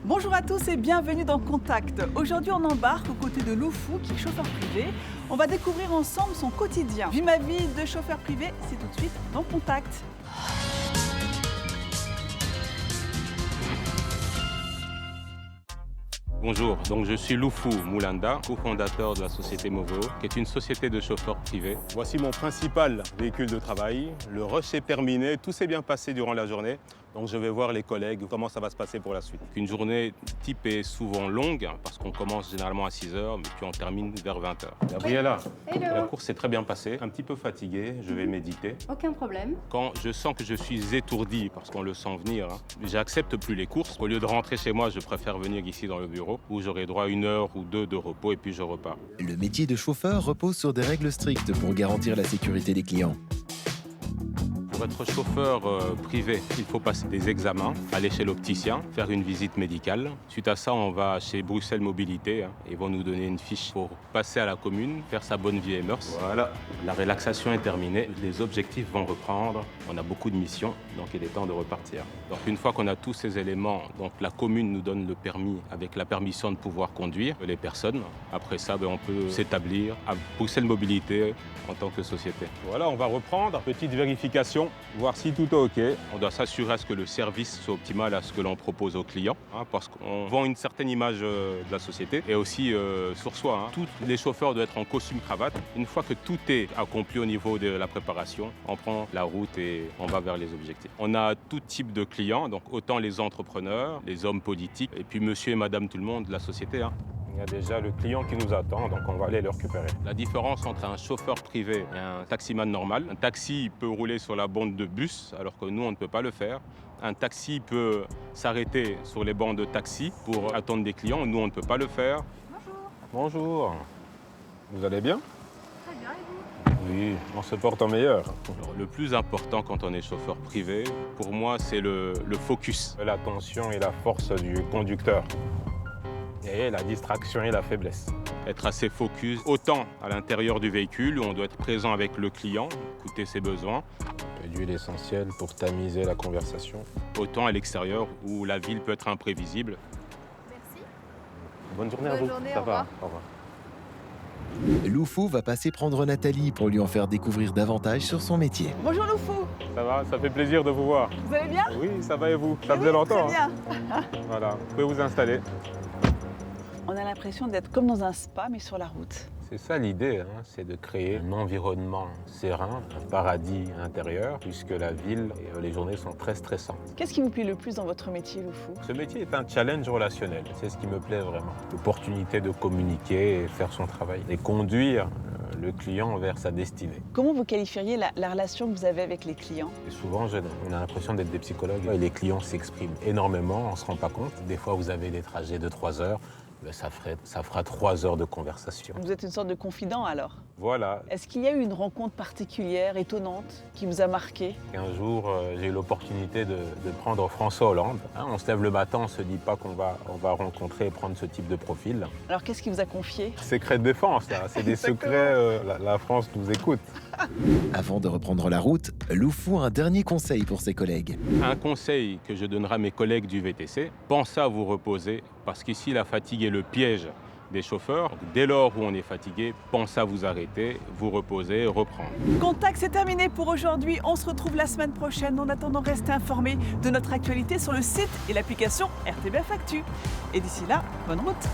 Bonjour à tous et bienvenue dans Contact. Aujourd'hui, on embarque aux côtés de Loufou, qui est chauffeur privé. On va découvrir ensemble son quotidien. Vie ma vie de chauffeur privé, c'est tout de suite dans Contact. Bonjour, donc je suis Loufou Moulanda, cofondateur de la société Moveo, qui est une société de chauffeurs privés. Voici mon principal véhicule de travail. Le rush est terminé, tout s'est bien passé durant la journée. Donc je vais voir les collègues, comment ça va se passer pour la suite. Une journée type est souvent longue, parce qu'on commence généralement à 6 h, mais puis on termine vers 20 h. Gabriella, la course s'est très bien passée, un petit peu fatigué, je vais méditer. Aucun problème. Quand je sens que je suis étourdi, parce qu'on le sent venir, j'accepte plus les courses. Au lieu de rentrer chez moi, je préfère venir ici dans le bureau, où j'aurai droit à 1 heure ou 2 de repos, et puis je repars. Le métier de chauffeur repose sur des règles strictes pour garantir la sécurité des clients. Pour être chauffeur privé, il faut passer des examens, aller chez l'opticien, faire une visite médicale. Suite à ça, on va chez Bruxelles Mobilité. Ils vont nous donner une fiche pour passer à la commune, faire sa bonne vie et mœurs. Voilà, la relaxation est terminée. Les objectifs vont reprendre. On a beaucoup de missions, donc il est temps de repartir. Donc une fois qu'on a tous ces éléments, donc la commune nous donne le permis avec la permission de pouvoir conduire les personnes. Après ça, on peut s'établir à Bruxelles Mobilité en tant que société. Voilà, on va reprendre. Petite vérification. Voir si tout est OK. On doit s'assurer à ce que le service soit optimal à ce que l'on propose aux clients, parce qu'on vend une certaine image de la société et aussi sur soi. Tous les chauffeurs doivent être en costume cravate. Une fois que tout est accompli au niveau de la préparation, on prend la route et on va vers les objectifs. On a tout type de clients, donc autant les entrepreneurs, les hommes politiques et puis monsieur et madame tout le monde de la société. Il y a déjà le client qui nous attend, donc on va aller le récupérer. La différence entre un chauffeur privé et un taximan normal, un taxi peut rouler sur la bande de bus, alors que nous, on ne peut pas le faire. Un taxi peut s'arrêter sur les bancs de taxi pour attendre des clients, nous, on ne peut pas le faire. Bonjour. Bonjour. Vous allez bien? Très bien, et vous? Oui, on se porte en meilleur. Alors, le plus important quand on est chauffeur privé, pour moi, c'est le focus. L'attention et la force du conducteur. Et la distraction et la faiblesse. Être assez focus, autant à l'intérieur du véhicule où on doit être présent avec le client, écouter ses besoins. Un peu d'huile essentielle pour tamiser la conversation. Autant à l'extérieur où la ville peut être imprévisible. Merci. Bonne journée à vous. Bonne journée, Ça au va. revoir. Au revoir. Loufou va passer prendre Nathalie pour lui en faire découvrir davantage sur son métier. Bonjour Loufou, Ça va, ça fait plaisir de vous voir. vous allez bien? Oui, ça va et vous? Ça Oui, faisait longtemps. Très bien. Voilà, vous pouvez vous installer. On a l'impression d'être comme dans un spa, mais sur la route. C'est ça l'idée, c'est de créer un environnement serein, un paradis intérieur, puisque la ville et les journées sont très stressantes. Qu'est-ce qui vous plaît le plus dans votre métier, Loufou? Ce métier est un challenge relationnel, c'est ce qui me plaît vraiment. L'opportunité de communiquer et faire son travail, et conduire le client vers sa destinée. Comment vous qualifieriez la relation que vous avez avec les clients? Et souvent, on a l'impression d'être des psychologues, et les clients s'expriment énormément, on ne se rend pas compte. Des fois, vous avez des trajets de 3 heures, ça fera 3 heures de conversation. Vous êtes une sorte de confident alors? Voilà. Est-ce qu'il y a eu une rencontre particulière, étonnante, qui vous a marqué? Un jour, j'ai eu l'opportunité de prendre François Hollande. On se lève le matin, on ne se dit pas qu'on va rencontrer et prendre ce type de profil. Alors qu'est-ce qu'il vous a confié? Secret de défense, là. C'est des secrets, la France nous écoute. Avant de reprendre la route, Loufou a un dernier conseil pour ses collègues. Un conseil que je donnerai à mes collègues du VTC, pensez à vous reposer, parce qu'ici, la fatigue est le piège des chauffeurs. Dès lors où on est fatigué, pensez à vous arrêter, vous reposer, reprendre. Contact, c'est terminé pour aujourd'hui. On se retrouve la semaine prochaine. En attendant, restez informés de notre actualité sur le site et l'application RTBF Actu. Et d'ici là, bonne route!